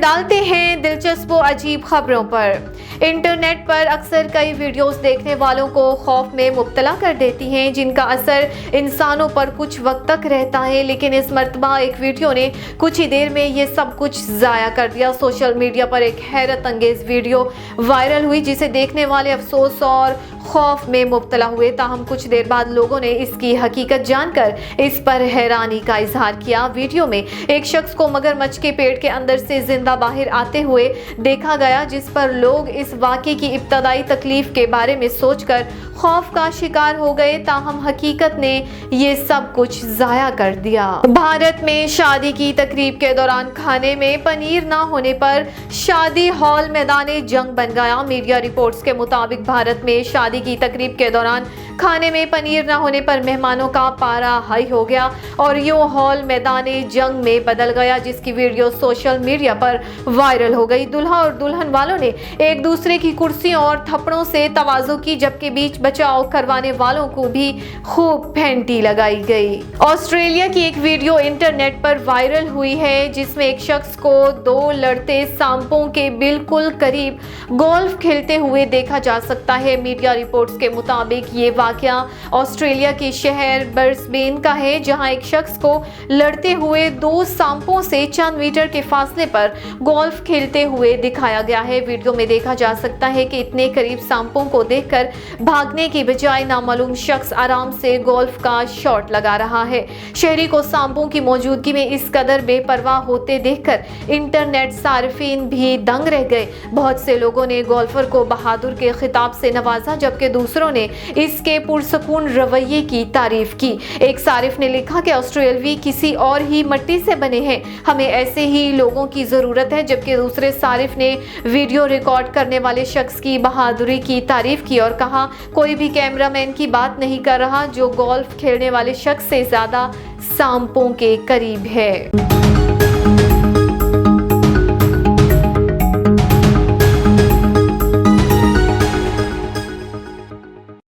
डालते हैं दिलचस्प व अजीब खबरों पर। इंटरनेट पर अक्सर कई वीडियोस देखने वालों को खौफ में मुब्तला कर देती हैं, जिनका असर इंसानों पर कुछ वक्त तक रहता है। लेकिन इस मर्तबा एक वीडियो ने कुछ ही देर में ये सब कुछ ज़ाया कर दिया। सोशल मीडिया पर एक हैरत अंगेज वीडियो वायरल हुई, जिसे देखने वाले अफसोस और खौफ में मुब्तला हुए। ताहम कुछ देर बाद लोगों ने इसकी हकीकत जानकर इस पर हैरानी का इजहार किया। वीडियो में एक शख्स को मगरमच्छ के पेट के अंदर से जिंदा बाहर आते हुए देखा गया, जिस पर लोग इस वाक़े की इब्तदाई तकलीफ के बारे में सोचकर खौफ का शिकार हो गए। ताहम हकीकत ने ये सब कुछ ज़ाया कर दिया। भारत में शादी की तकरीब के दौरान खाने में पनीर ना होने पर शादी हॉल मैदाने जंग बन गया। मीडिया रिपोर्ट्स के मुताबिक भारत में शादी की तकरीब के दौरान खाने में पनीर न होने पर मेहमानों का पारा हाई हो गया और यूं हॉल मैदाने जंग में बदल गया, जिसकी वीडियो सोशल मीडिया पर वायरल हो गई। दुल्हा और दुल्हन वालों ने एक दूसरे की कुर्सियों और थप्पड़ों से तवाज़ो की, जबकि बीच बचाव करवाने वालों को भी खूब फेंटी लगाई गई। ऑस्ट्रेलिया की एक वीडियो इंटरनेट पर वायरल हुई है, जिसमें एक शख्स को दो लड़ते सांपों के बिल्कुल करीब गोल्फ खेलते हुए देखा जा सकता है। मीडिया रिपोर्ट्स के मुताबिक ये वाकया ऑस्ट्रेलिया के शहर ब्रिस्बेन का है, जहां एक शख्स को लड़ते हुए दो सांपों से चंद मीटर के फासले पर गोल्फ खेलते हुए दिखाया गया है। वीडियो में देखा जा सकता है कि इतने करीब सांपों को देखकर भागने की बजाय नामालूम शख्स आराम से गोल्फ का शॉट लगा रहा है। शहरी को सांपों की मौजूदगी में इस कदर बेपरवाह होते देखकर इंटरनेट सार्फिन भी दंग रह गए। बहुत से लोगों ने गोल्फर को बहादुर के खिताब से नवाजा, जबकि दूसरों ने इसके पुरसकून रवैये की तारीफ की। एक सारिफ ने लिखा कि ऑस्ट्रेलियावी किसी और ही मिट्टी से बने हैं, हमें ऐसे ही लोगों की जरूरत है। जबकि दूसरे सारिफ ने वीडियो रिकॉर्ड करने वाले शख्स की बहादुरी की तारीफ की और कहा, कोई भी कैमरामैन की बात नहीं कर रहा जो गोल्फ खेलने वाले शख्स से ज्यादा सांपों के करीब है।